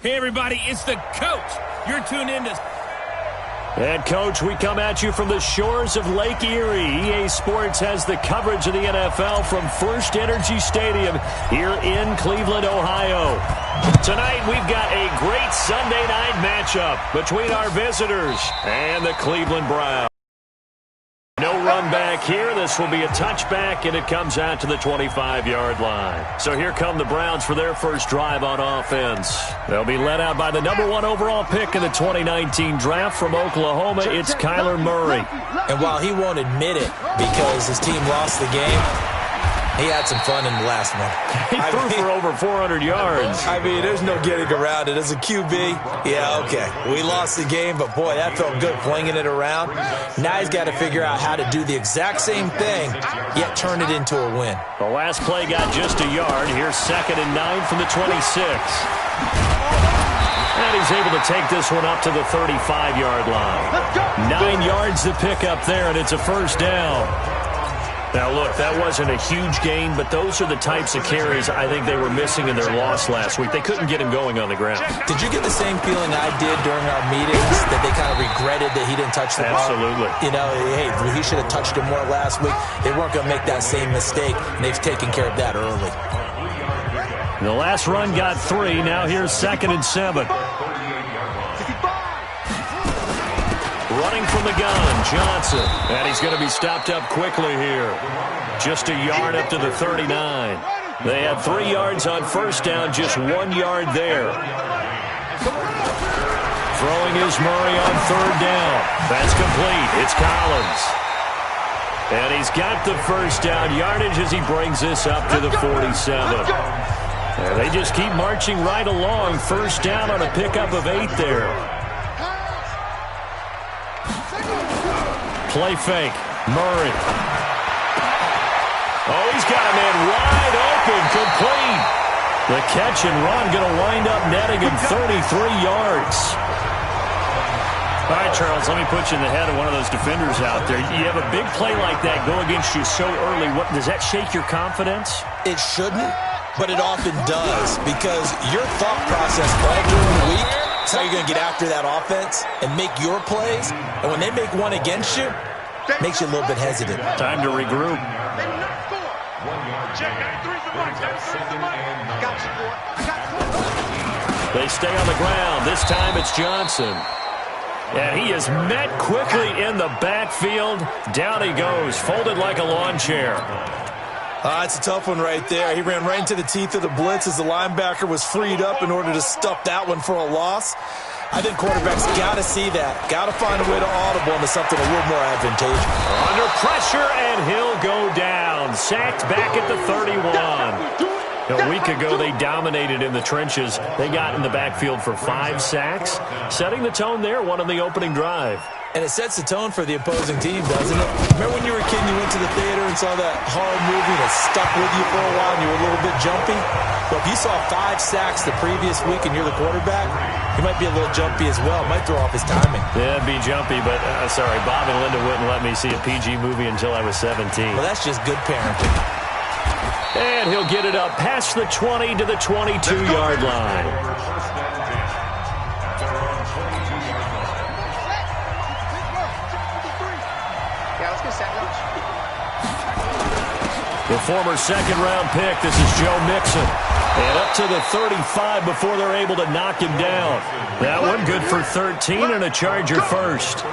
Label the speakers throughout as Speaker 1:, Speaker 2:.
Speaker 1: Hey, everybody, it's the coach. You're tuned in to...
Speaker 2: And, Coach, we come at you from the shores of Lake Erie. EA Sports has the coverage of the NFL from First Energy Stadium here in Cleveland, Ohio. Tonight, we've got a great Sunday night matchup between our visitors and the Cleveland Browns. No run back here. This will be a touchback, and it comes out to the 25-yard line. So here come the Browns for their first drive on offense. They'll be led out by the number 1 overall pick in the 2019 draft from Oklahoma. It's Kyler Murray.
Speaker 3: And while he won't admit it because his team lost the game, he had some fun in the last one.
Speaker 2: He threw for over 400 yards.
Speaker 3: I mean, there's no getting around it. As a QB, yeah, okay. We lost the game, but, boy, that felt good flinging it around. Now he's got to figure out how to do the exact same thing, yet turn it into a win.
Speaker 2: The last play got just a yard. Here's 2nd and 9 from the 26. And he's able to take this one up to the 35-yard line. 9 yards to pick up there, and it's a first down. Now, look, that wasn't a huge gain, but those are the types of carries I think they were missing in their loss last week. They couldn't get him going on the ground.
Speaker 3: Did you get the same feeling I did during our meetings, that they kind of regretted that he didn't touch the ball?
Speaker 2: Absolutely.
Speaker 3: You know, hey, he should have touched it more last week. They weren't going to make that same mistake, and they've taken care of that early.
Speaker 2: The last run got 3. Now here's 2nd and 7. Running from the gun, Johnson. And he's going to be stopped up quickly here. Just a yard up to the 39. They had 3 yards on first down, just 1 yard there. Throwing is Murray on 3rd down. That's complete. It's Collins. And he's got the first down yardage as he brings this up to the 47. And they just keep marching right along. First down on a pickup of 8 there. Play fake. Murray. Oh, he's got a man wide open. Complete. The catch and run going to wind up netting him 33 yards. All right, Charles, let me put you in the head of one of those defenders out there. You have a big play like that go against you so early. What does that shake your confidence?
Speaker 3: It shouldn't, but it often does, because your thought process all during the week is how you're going to get after that offense and make your plays. And when they make one against you, it makes you a little bit hesitant.
Speaker 2: Time to regroup. They stay on the ground. This time it's Johnson. And he is met quickly in the backfield. Down he goes, folded like a lawn chair.
Speaker 3: It's a tough one right there. He ran right into the teeth of the blitz as the linebacker was freed up in order to stuff that one for a loss. I think quarterbacks got to see that. Got to find a way to audible into something a little more advantageous.
Speaker 2: Under pressure, and he'll go down. Sacked back at the 31. A week ago, they dominated in the trenches. They got in the backfield for 5 sacks, setting the tone there, one on the opening drive.
Speaker 3: And it sets the tone for the opposing team, doesn't it? Remember when you were a kid and you went to the theater and saw that horror movie that stuck with you for a while and you were a little bit jumpy? Well, if you saw 5 sacks the previous week and you're the quarterback, you might be a little jumpy as well. It might throw off his timing.
Speaker 2: Yeah, it'd be jumpy, but sorry, Bob and Linda wouldn't let me see a PG movie until I was 17.
Speaker 3: Well, that's just good parenting.
Speaker 2: And he'll get it up past the 20 to the 22-yard line. The former 2nd-round pick, this is Joe Mixon. And up to the 35 before they're able to knock him down. That one good for 13 and a Charger first.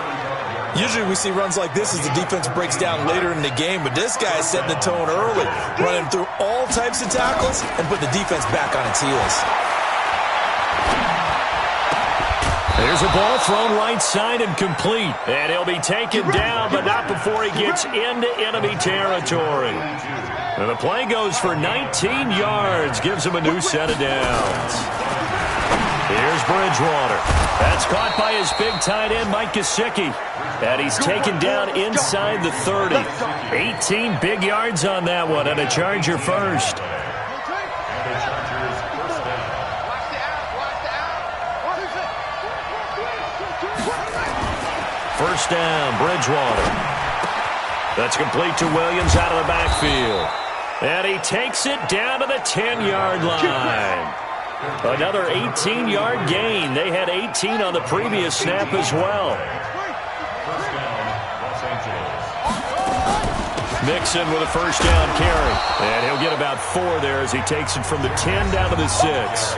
Speaker 3: Usually we see runs like this as the defense breaks down later in the game, but this guy is setting the tone early, running through all types of tackles and put the defense back on its heels.
Speaker 2: There's a ball thrown right side and complete. And he'll be taken down, but not before he gets into enemy territory. And the play goes for 19 yards, gives him a new set of downs. Here's Bridgewater. That's caught by his big tight end, Mike Gesicki. And he's taken down inside the 30. 18 big yards on that one, and a Charger first. First down, Bridgewater. That's complete to Williams out of the backfield. And he takes it down to the 10-yard line. Another 18-yard gain. They had 18 on the previous snap as well. Mixon with a first down carry. And he'll get about 4 there as he takes it from the 10 down to the 6.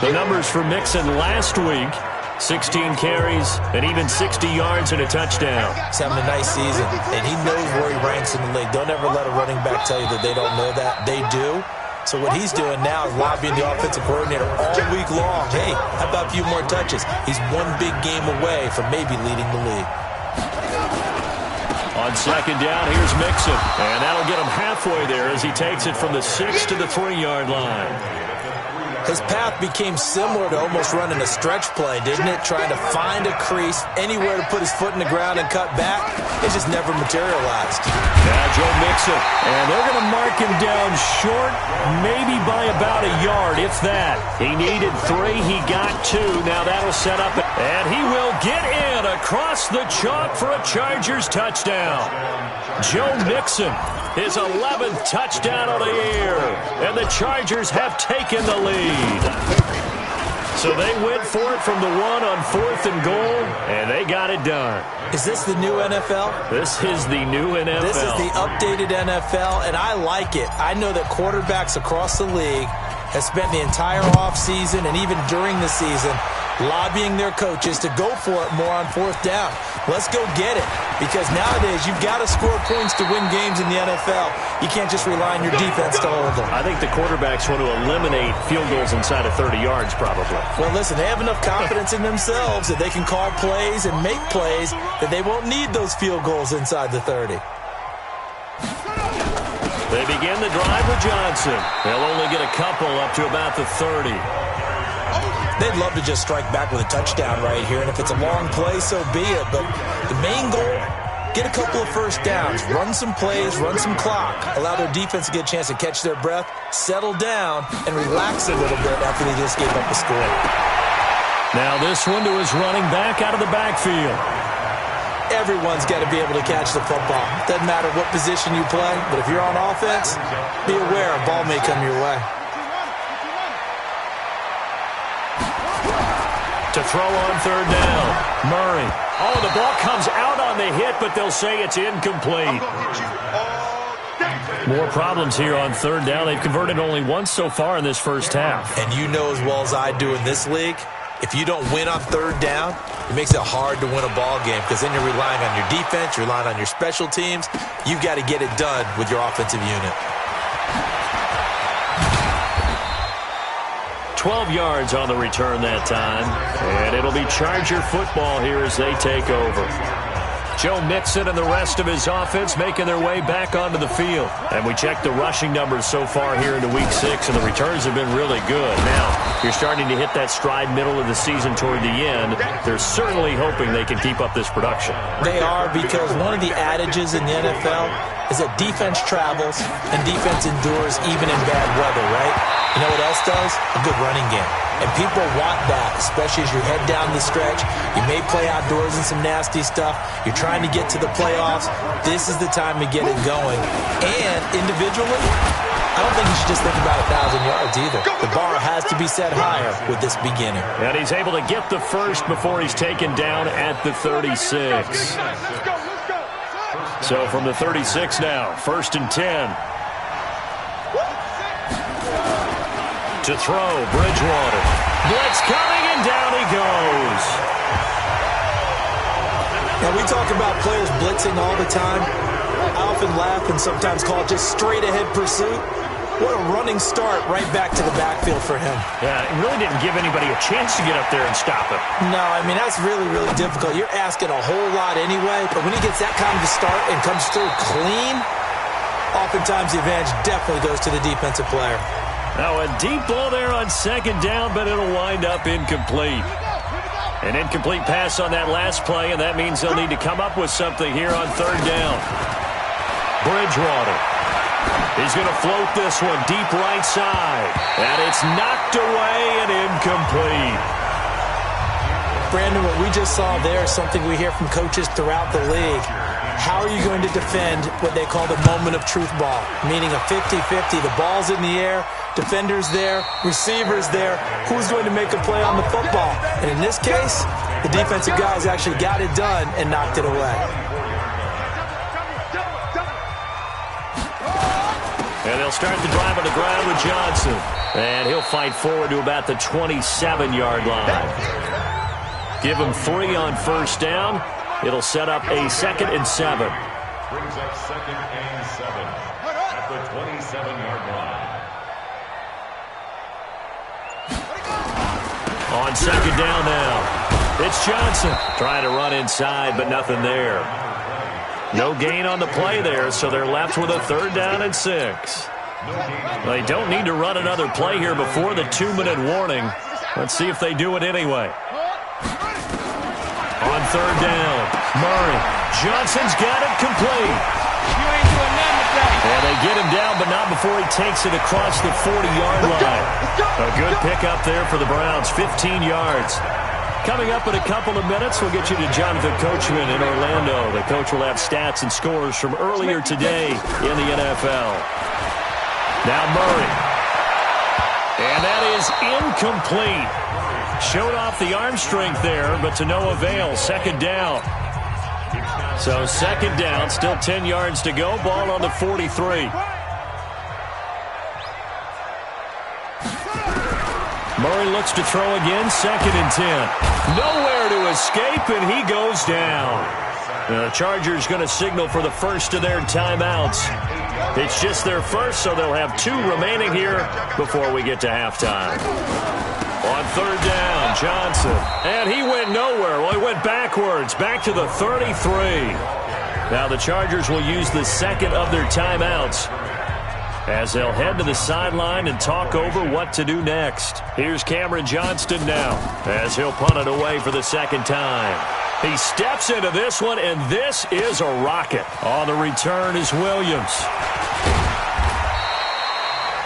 Speaker 2: The numbers for Mixon last week, 16 carries and even 60 yards and a touchdown.
Speaker 3: He's having a nice season, and he knows where he ranks in the league. Don't ever let a running back tell you that they don't know that. They do. So what he's doing now is lobbying the offensive coordinator all week long. Hey, how about a few more touches? He's one big game away from maybe leading the league.
Speaker 2: On second down, here's Mixon. And that'll get him halfway there as he takes it from the 6 to the 3-yard line.
Speaker 3: His path became similar to almost running a stretch play, didn't it? Trying to find a crease, anywhere to put his foot in the ground and cut back. It just never materialized.
Speaker 2: Now Joe Mixon, and they're going to mark him down short, maybe by about a yard, if that. He needed 3, he got 2. Now that'll set up, and he will get in across the chalk for a Chargers touchdown. Joe Mixon, his 11th touchdown of the year, and the Chargers have taken the lead. So they went for it from the 1 on 4th and goal, and they got it done.
Speaker 3: Is this the new NFL?
Speaker 2: This is the new NFL.
Speaker 3: This is the updated NFL, and I like it. I know that quarterbacks across the league have spent the entire offseason and even during the season lobbying their coaches to go for it more on 4th down. Let's go get it. Because nowadays, you've got to score points to win games in the NFL. You can't just rely on your defense to hold them.
Speaker 2: I think the quarterbacks want to eliminate field goals inside of 30 yards, probably.
Speaker 3: Well, listen, they have enough confidence in themselves that they can call plays and make plays that they won't need those field goals inside the 30.
Speaker 2: They begin the drive with Johnson. They'll only get a couple up to about the 30.
Speaker 3: They'd love to just strike back with a touchdown right here, and if it's a long play, so be it. But the main goal, get a couple of first downs, run some plays, run some clock, allow their defense to get a chance to catch their breath, settle down, and relax a little bit after they just gave up a score.
Speaker 2: Now this one to his running back out of the backfield.
Speaker 3: Everyone's got to be able to catch the football. Doesn't matter what position you play, but if you're on offense, be aware a ball may come your way.
Speaker 2: To throw on 3rd down, Murray. Oh, the ball comes out on the hit, but they'll say it's incomplete. More problems here on 3rd down. They've converted only once so far in this first half.
Speaker 3: And you know as well as I do in this league, if you don't win on 3rd down, it makes it hard to win a ball game because then you're relying on your defense, you're relying on your special teams. You've got to get it done with your offensive unit.
Speaker 2: 12 yards on the return that time. And it'll be Charger football here as they take over. Joe Mixon and the rest of his offense making their way back onto the field. And we checked the rushing numbers so far here into Week 6, and the returns have been really good. Now, you're starting to hit that stride middle of the season toward the end. They're certainly hoping they can keep up this production.
Speaker 3: They are, because one of the adages in the NFL is that defense travels and defense endures even in bad weather, right? You know what else does? A good running game. And people want that, especially as you head down the stretch. You may play outdoors in some nasty stuff. You're trying to get to the playoffs. This is the time to get it going. And individually, I don't think you should just think about 1,000 yards either. The bar has to be set higher with this beginning.
Speaker 2: And he's able to get the first before he's taken down at the 36. So from the 36 now, 1st and 10. To throw, Bridgewater. Blitz coming, and down he goes.
Speaker 3: Now, we talk about players blitzing all the time. I often laugh and sometimes call it just straight-ahead pursuit. What a running start right back to the backfield for him.
Speaker 2: Yeah, it really didn't give anybody a chance to get up there and stop him.
Speaker 3: No, I mean, that's really, really difficult. You're asking a whole lot anyway, but when he gets that kind of a start and comes through clean, oftentimes the advantage definitely goes to the defensive player.
Speaker 2: Now a deep ball there on 2nd down, but it'll wind up incomplete. An incomplete pass on that last play, and that means they'll need to come up with something here on 3rd down. Bridgewater. He's going to float this one deep right side. And it's knocked away and incomplete.
Speaker 3: Brandon, what we just saw there is something we hear from coaches throughout the league. how are you going to defend what they call the moment of truth ball, meaning a 50-50. The ball's in the air, defender's there, receiver's there. Who's going to make a play on the football? And in this case, the defensive guys actually got it done and knocked it away.
Speaker 2: And they'll start the drive on the ground with Johnson. And he'll fight forward to about the 27-yard line. Give him 3 on first down. It'll set up a 2nd and 7.
Speaker 4: Brings up 2nd and 7 at the 27-yard line.
Speaker 2: On 2nd down now, it's Johnson trying to run inside, but nothing there. No gain on the play there, so they're left with a 3rd down and 6. They don't need to run another play here before the 2-minute warning. Let's see if they do it anyway. On 3rd down, Murray. Johnson's got it complete. And they get him down, but not before he takes it across the 40-yard line. A good pickup there for the Browns, 15 yards. Coming up in a couple of minutes, we'll get you to Jonathan Coachman in Orlando. The coach will have stats and scores from earlier today in the NFL. Now Murray. And that is incomplete. Showed off the arm strength there, but to no avail. 2nd down. So 2nd down, still 10 yards to go. Ball on the 43. Murray looks to throw again, 2nd and 10. Nowhere to escape, and he goes down. The Chargers going to signal for the first of their timeouts. It's just their first, so they'll have 2 remaining here before we get to halftime. On 3rd down, Johnson. And he went nowhere. Well, he went backwards, back to the 33. Now the Chargers will use the 2nd of their timeouts as they'll head to the sideline and talk over what to do next. Here's Cameron Johnston now as he'll punt it away for the 2nd time. He steps into this one, and this is a rocket. On the return is Williams.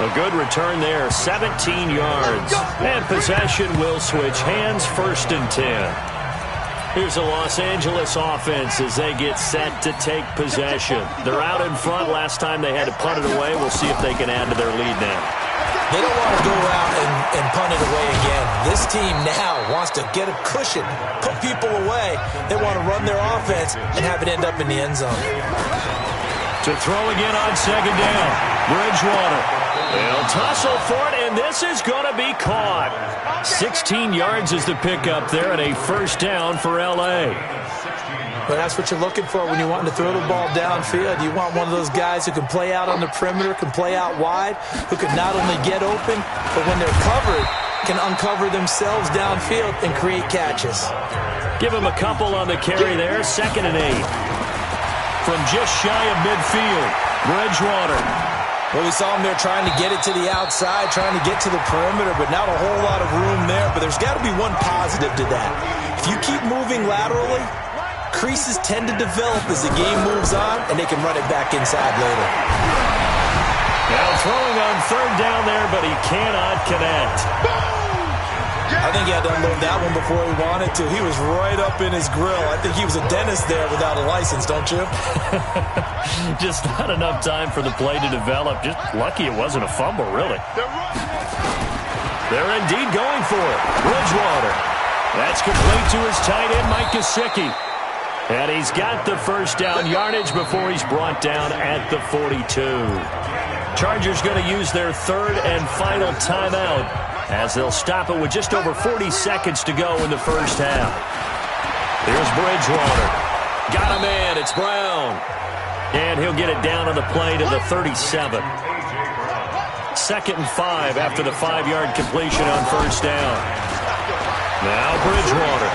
Speaker 2: A good return there, 17 yards. And possession will switch hands, 1st and 10. Here's the Los Angeles offense as they get set to take possession. They're out in front. Last time they had to punt it away. We'll see if they can add to their lead now.
Speaker 3: They don't want to go out and punt it away again. This team now wants to get a cushion, put people away. They want to run their offense and have it end up in the end zone.
Speaker 2: To throw again on 2nd down, Bridgewater. They'll tussle for it, and this is going to be caught. 16 yards is the pickup there, and a 1st down for L.A.
Speaker 3: But that's what you're looking for when you're wanting to throw the ball downfield. You want one of those guys who can play out on the perimeter, can play out wide, who can not only get open, but when they're covered, can uncover themselves downfield and create catches.
Speaker 2: Give him a couple on the carry there, 2nd and 8. From just shy of midfield, Bridgewater.
Speaker 3: Well, we saw him there trying to get it to the outside, trying to get to the perimeter, but not a whole lot of room there. But there's got to be one positive to that. If you keep moving laterally, creases tend to develop as the game moves on, and they can run it back inside later.
Speaker 2: Now throwing on 3rd down there, but he cannot connect.
Speaker 3: I think he had to unload that one before he wanted to. He was right up in his grill. I think he was a dentist there without a license, don't you?
Speaker 2: Just not enough time for the play to develop. Just lucky it wasn't a fumble, really. They're indeed going for it. Bridgewater. That's complete to his tight end, Mike Gesicki. And he's got the 1st down yardage before he's brought down at the 42. Chargers going to use their 3rd and final timeout as they'll stop it with just over 40 seconds to go in the 1st half. Here's Bridgewater. Got him in. It's Brown. And he'll get it down on the play to the 37. 2nd and 5 after the 5-yard completion on 1st down. Now Bridgewater.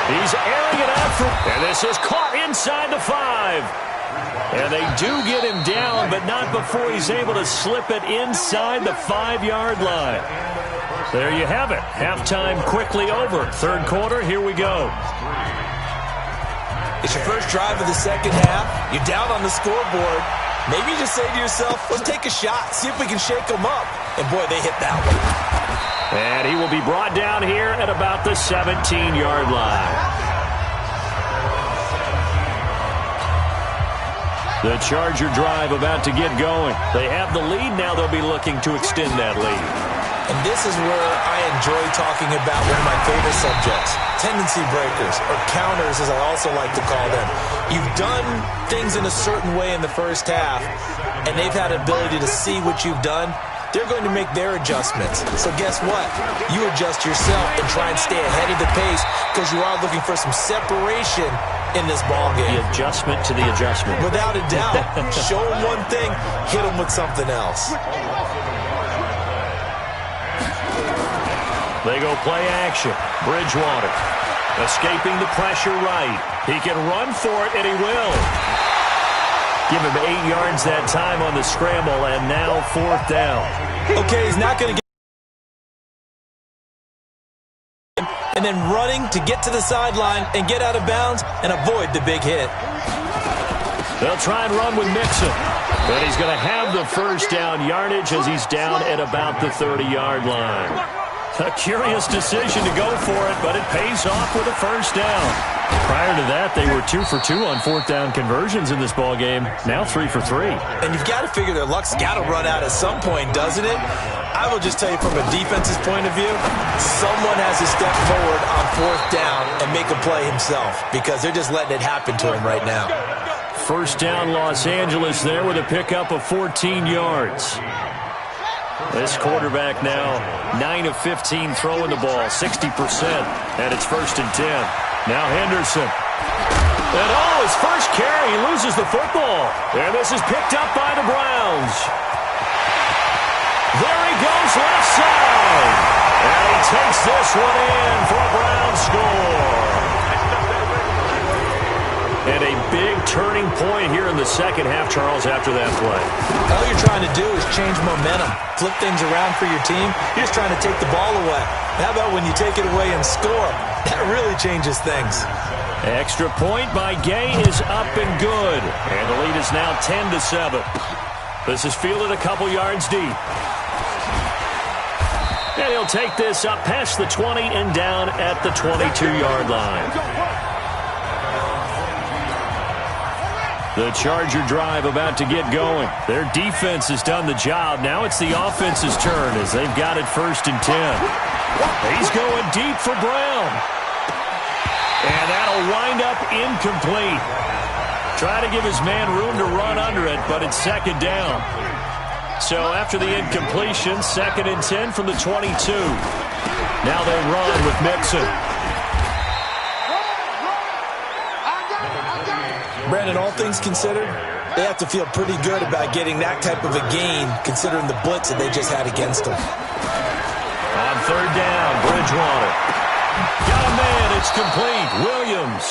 Speaker 2: He's airing it out, and this is caught inside the 5. And they do get him down, but not before he's able to slip it inside the 5-yard line. There you have it. Halftime quickly over. 3rd quarter, here we go.
Speaker 3: It's your first drive of the 2nd half. You're down on the scoreboard. Maybe you just say to yourself, let's take a shot, see if we can shake them up. And boy, they hit that one.
Speaker 2: And he will be brought down here at about the 17-yard line. The Charger drive about to get going. They have the lead. Now they'll be looking to extend that lead.
Speaker 3: And this is where I enjoy talking about one of my favorite subjects, tendency breakers, or counters as I also like to call them. You've done things in a certain way in the first half, and they've had an ability to see what you've done. They're going to make their adjustments. So guess what? You adjust yourself and try and stay ahead of the pace because you are looking for some separation in this ball game.
Speaker 2: The adjustment to the adjustment.
Speaker 3: Without a doubt. Show them one thing, hit them with something else.
Speaker 2: They go play action. Bridgewater escaping the pressure right. He can run for it, and he will. Give him 8 yards that time on the scramble, and now 4th down.
Speaker 3: Okay, he's not going to get... And then running to get to the sideline and get out of bounds and avoid the big hit.
Speaker 2: They'll try and run with Mixon. But he's going to have the first down yardage as he's down at about the 30-yard line. A curious decision to go for it, but it pays off with a first down. Prior to that, they were 2 for 2 on 4th down conversions in this ballgame. Now 3 for 3.
Speaker 3: And you've got to figure their luck's got to run out at some point, doesn't it? I will just tell you from a defense's point of view, someone has to step forward on 4th down and make a play himself because they're just letting it happen to him right now.
Speaker 2: First down, Los Angeles there with a pickup of 14 yards. This quarterback now 9 of 15 throwing the ball, 60%, and it's 1st and 10. Now Henderson. And his first carry, he loses the football. And this is picked up by the Browns. There he goes left side. And he takes this one in for a Browns score. And a big turning point here in the second half, Charles, after that play.
Speaker 3: All you're trying to do is change momentum, flip things around for your team. You're just trying to take the ball away. How about when you take it away and score? That really changes things.
Speaker 2: Extra point by Gay is up and good. And the lead is now 10-7. This is fielded a couple yards deep. And he'll take this up past the 20 and down at the 22-yard line. The Charger drive about to get going. Their defense has done the job. Now it's the offense's turn as they've got it 1st and 10. He's going deep for Brown. And that'll wind up incomplete. Try to give his man room to run under it, but it's 2nd down. So after the incompletion, 2nd and 10 from the 22. Now they run with Mixon.
Speaker 3: Brandon, all things considered, they have to feel pretty good about getting that type of a gain considering the blitz that they just had against them.
Speaker 2: On 3rd down, Bridgewater. Got a man, it's complete. Williams.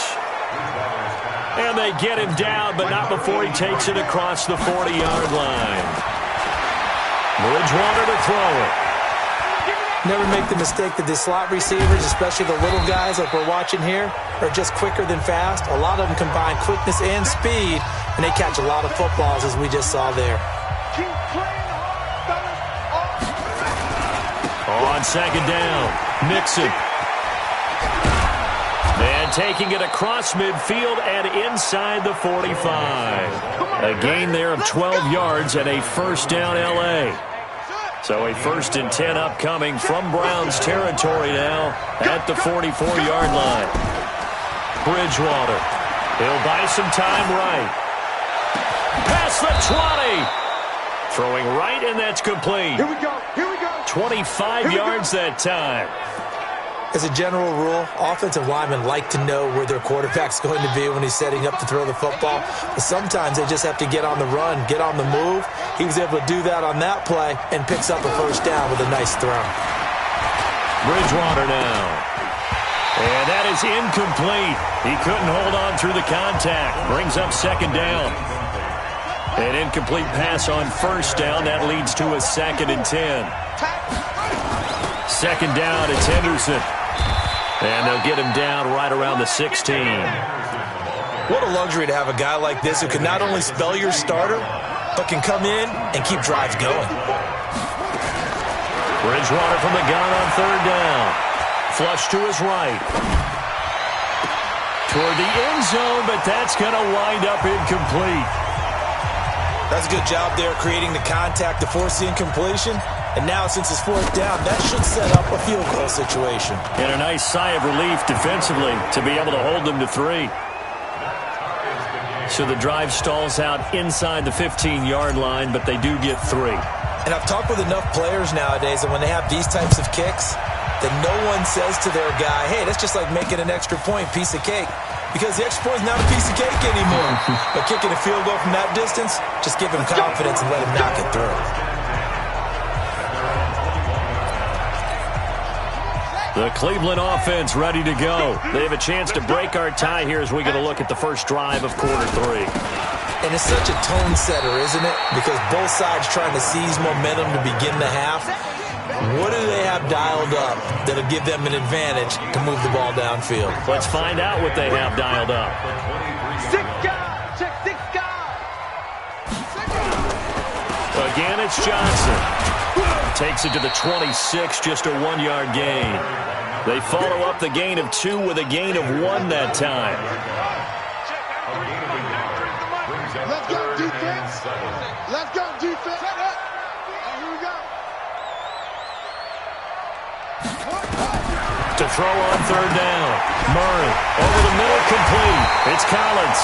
Speaker 2: And they get him down, but not before he takes it across the 40-yard line. Bridgewater to throw it.
Speaker 3: Never make the mistake that the slot receivers, especially the little guys like we're watching here, are just quicker than fast. A lot of them combine quickness and speed, and they catch a lot of footballs, as we just saw there.
Speaker 2: On 2nd down, Mixon. And taking it across midfield and inside the 45. A gain there of 12 yards and a first down L.A. So a 1st and 10 upcoming from Browns territory now at the 44-yard line. Bridgewater. He'll buy some time right. Past the 20. Throwing right, and that's complete.
Speaker 5: Here we go.
Speaker 2: 25 yards that time.
Speaker 3: As a general rule, offensive linemen like to know where their quarterback's going to be when he's setting up to throw the football. But sometimes they just have to get on the run, get on the move. He was able to do that on that play and picks up a first down with a nice throw.
Speaker 2: Bridgewater now. And that is incomplete. He couldn't hold on through the contact. Brings up 2nd down. An incomplete pass on 1st down. That leads to a 2nd and 10. 2nd down, it's Henderson. And they'll get him down right around the 16.
Speaker 3: What a luxury to have a guy like this who can not only spell your starter, but can come in and keep drives going.
Speaker 2: Bridgewater from the gun on 3rd down. Flush to his right. Toward the end zone, but that's going to wind up incomplete.
Speaker 3: That's a good job there creating the contact to force the incompletion. And now, since it's fourth down, that should set up a field goal situation.
Speaker 2: And a nice sigh of relief defensively to be able to hold them to 3. So the drive stalls out inside the 15-yard line, but they do get 3.
Speaker 3: And I've talked with enough players nowadays that when they have these types of kicks, that no one says to their guy, hey, that's just like making an extra point, piece of cake. Because the extra point is not a piece of cake anymore. But kicking a field goal from that distance, just give him confidence and let him knock it through.
Speaker 2: The Cleveland offense ready to go. They have a chance to break our tie here as we get a look at the first drive of quarter 3.
Speaker 3: And it's such a tone setter, isn't it? Because both sides trying to seize momentum to begin the half. What do they have dialed up that'll give them an advantage to move the ball downfield?
Speaker 2: Let's find out what they have dialed up.
Speaker 5: 6 guys. Check 6 guys.
Speaker 2: Again, it's Johnson. Takes it to the 26, just a 1-yard gain. They follow up the gain of 2 with a gain of 1 that time.
Speaker 5: Let's go, defense. Let's go, defense. And here we go.
Speaker 2: To throw on third down. Murray over the middle, complete. It's Collins.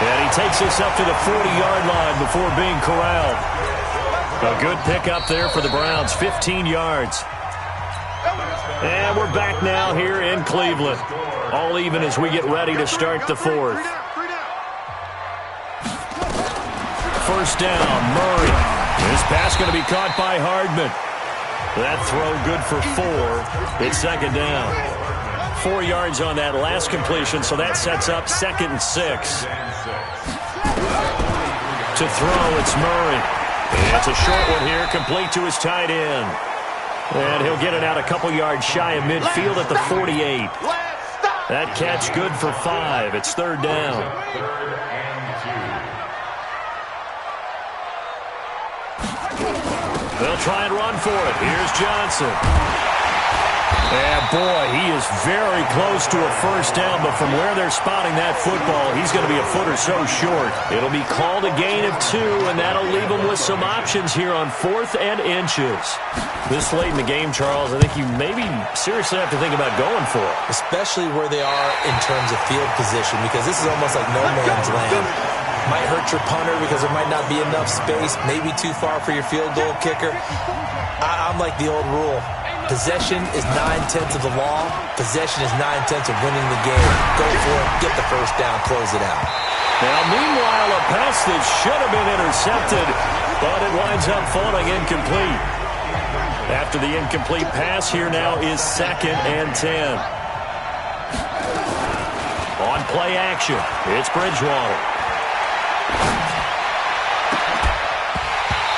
Speaker 2: And he takes us up to the 40-yard line before being corralled. A good pickup there for the Browns, 15 yards. And we're back now here in Cleveland. All even as we get ready to start the 4th. First down, Murray. This pass going to be caught by Hardman. That throw good for 4. It's second down. 4 yards on that last completion, so that sets up 2nd and 6. To throw, it's Murray. It's a short one here, complete to his tight end. And he'll get it out a couple yards shy of midfield at the 48. That catch good for 5. It's third down. They'll try and run for it. Here's Johnson. And boy, he is very close to a first down, but from where they're spotting that football, he's going to be a foot or so short. It'll be called a gain of 2, and that'll leave them with some options here on 4th and inches. This late in the game, Charles, I think you maybe seriously have to think about going for it.
Speaker 3: Especially where they are in terms of field position, because this is almost like no man's land. Might hurt your punter because there might not be enough space, maybe too far for your field goal kicker. I'm like the old rule. Possession is 9/10 of the law. Possession is 9/10 of winning the game. Go for it, get the first down, close it out.
Speaker 2: Now, meanwhile, a pass that should have been intercepted, but it winds up falling incomplete. After the incomplete pass, here now is 2nd and 10. On play action, it's Bridgewater.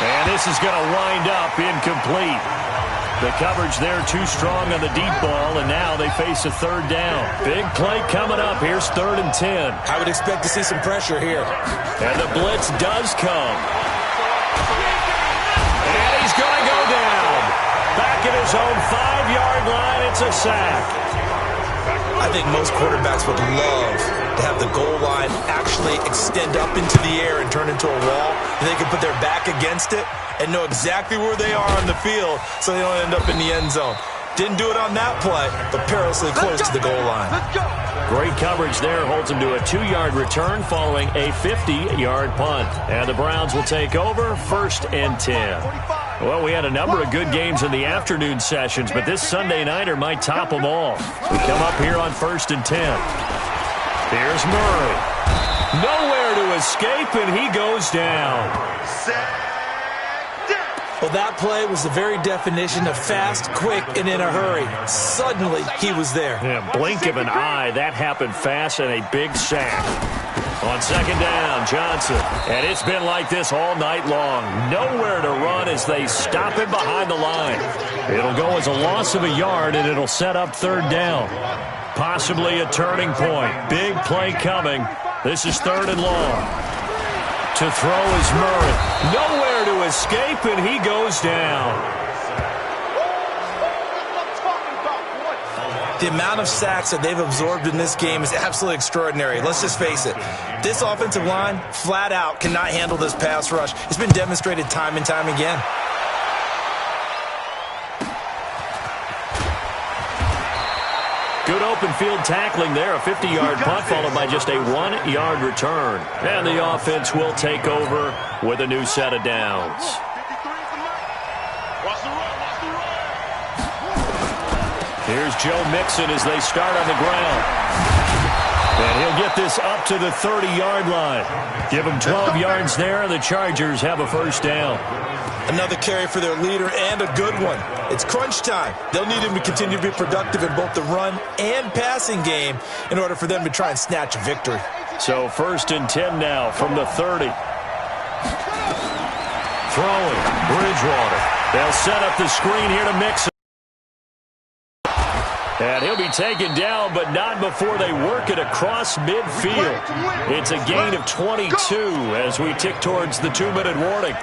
Speaker 2: And this is going to wind up incomplete. The coverage there too strong on the deep ball, and now they face a third down. Big play coming up. Here's 3rd and 10.
Speaker 3: I would expect to see some pressure here.
Speaker 2: And the blitz does come. And he's going to go down. Back at his own 5-yard line, it's a sack.
Speaker 3: I think most quarterbacks would love to have the goal line actually extend up into the air and turn into a wall, and they can put their back against it and know exactly where they are on the field so they don't end up in the end zone. Didn't do it on that play, but perilously close to the goal line.
Speaker 2: Great coverage there. Holds him to a 2-yard return following a 50-yard punt. And the Browns will take over 1st and 10. Well, we had a number of good games in the afternoon sessions, but this Sunday nighter might top them all. We come up here on 1st and 10. Here's Murray. Nowhere to escape, and he goes down.
Speaker 3: Well, that play was the very definition of fast, quick, and in a hurry. Suddenly, he was there.
Speaker 2: Yeah, blink of an eye. That happened fast and a big sack. On 2nd down, Johnson. And it's been like this all night long. Nowhere to run as they stop him behind the line. It'll go as a loss of a yard, and it'll set up 3rd down. Possibly a turning point. Big play coming. This is 3rd and long. To throw is Murray. Nowhere to escape, and he goes down.
Speaker 3: The amount of sacks that they've absorbed in this game is absolutely extraordinary. Let's just face it. This offensive line, flat out, cannot handle this pass rush. It's been demonstrated time and time again.
Speaker 2: Good open field tackling there. A 50-yard punt followed by just a 1-yard return. And the offense will take over with a new set of downs. Here's Joe Mixon as they start on the ground. And he'll get this up to the 30-yard line. Give him 12 yards there, and the Chargers have a first down.
Speaker 3: Another carry for their leader, and a good one. It's crunch time. They'll need him to continue to be productive in both the run and passing game in order for them to try and snatch a victory.
Speaker 2: So 1st and 10 now from the 30. Throwing, Bridgewater. They'll set up the screen here to Mixon. And he'll be taken down, but not before they work it across midfield. It's a gain of 22 as we tick towards the 2-minute warning.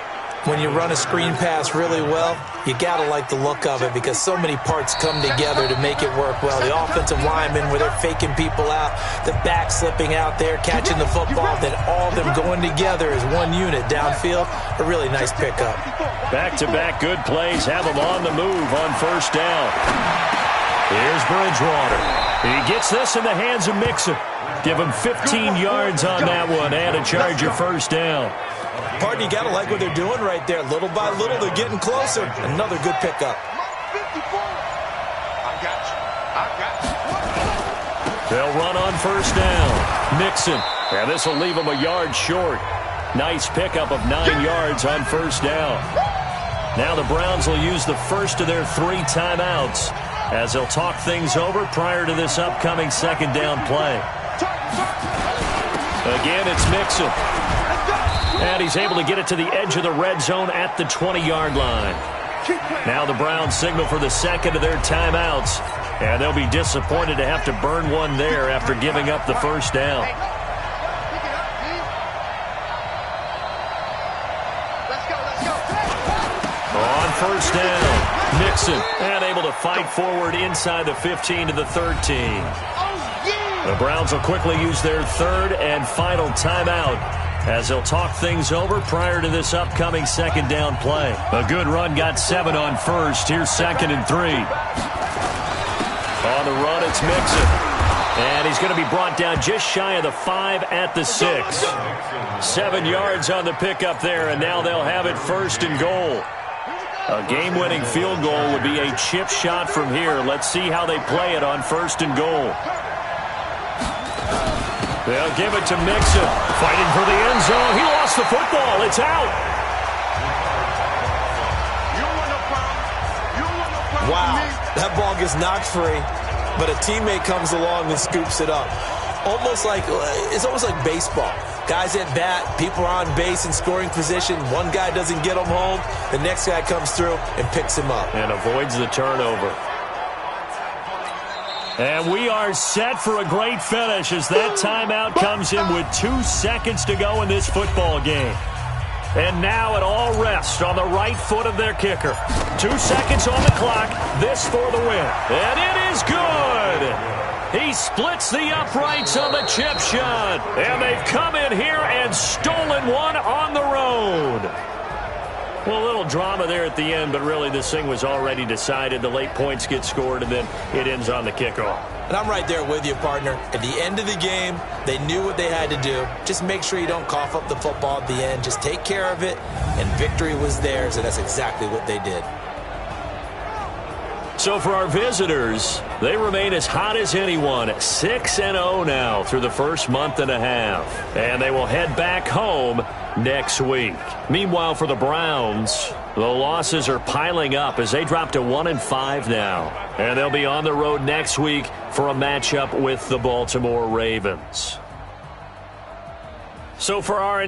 Speaker 3: When you run a screen pass really well, you got to like the look of it because so many parts come together to make it work well. The offensive linemen, where they're faking people out, the back slipping out there, catching the football, then all of them going together as one unit downfield. A really nice pickup.
Speaker 2: Back-to-back good plays have them on the move on 1st down. Here's Bridgewater. He gets this in the hands of Mixon. Give him 15 yards on that one and a Charger first down.
Speaker 3: Partner, you got to like what they're doing right there. Little by little, they're getting closer. Another good pickup.
Speaker 2: They'll run on 1st down. Mixon. And this will leave them a yard short. Nice pickup of 9 yards on 1st down. Now the Browns will use the first of their 3 timeouts as they'll talk things over prior to this upcoming 2nd down play. Again, it's Mixon. And he's able to get it to the edge of the red zone at the 20-yard line. Now the Browns signal for the 2nd of their timeouts. And they'll be disappointed to have to burn one there after giving up the 1st down. On 1st down, Mixon. And able to fight forward inside the 15 to the 13. The Browns will quickly use their 3rd and final timeout as they'll talk things over prior to this upcoming 2nd down play. A good run got 7 on 1st. Here's 2nd and 3. On the run, it's Mixon. And he's going to be brought down just shy of the 5 at the 6. 7 yards on the pickup there, and now they'll have it 1st and goal. A game-winning field goal would be a chip shot from here. Let's see how they play it on 1st and goal. They'll give it to Mixon. Fighting for the end zone. He lost the football. It's out.
Speaker 3: Wow. That ball gets knocked free, but a teammate comes along and scoops it up. It's almost like baseball. Guys at bat, people are on base in scoring position. One guy doesn't get him home. The next guy comes through and picks him up.
Speaker 2: And avoids the turnover. And we are set for a great finish as that timeout comes in with 2 seconds to go in this football game. And now it all rests on the right foot of their kicker. 2 seconds on the clock. This for the win. And it is good. He splits the uprights on the chip shot. And they've come in here and stolen one on the road. Well, a little drama there at the end, but really this thing was already decided. The late points get scored, and then it ends on the kickoff.
Speaker 3: And I'm right there with you, partner. At the end of the game, they knew what they had to do. Just make sure you don't cough up the football at the end. Just take care of it, and victory was theirs, and that's exactly what they did.
Speaker 2: So for our visitors, they remain as hot as anyone, 6-0 now through the first month and a half. And they will head back home next week. Meanwhile, for the Browns, the losses are piling up as they drop to 1-5 now. And they'll be on the road next week for a matchup with the Baltimore Ravens. So for our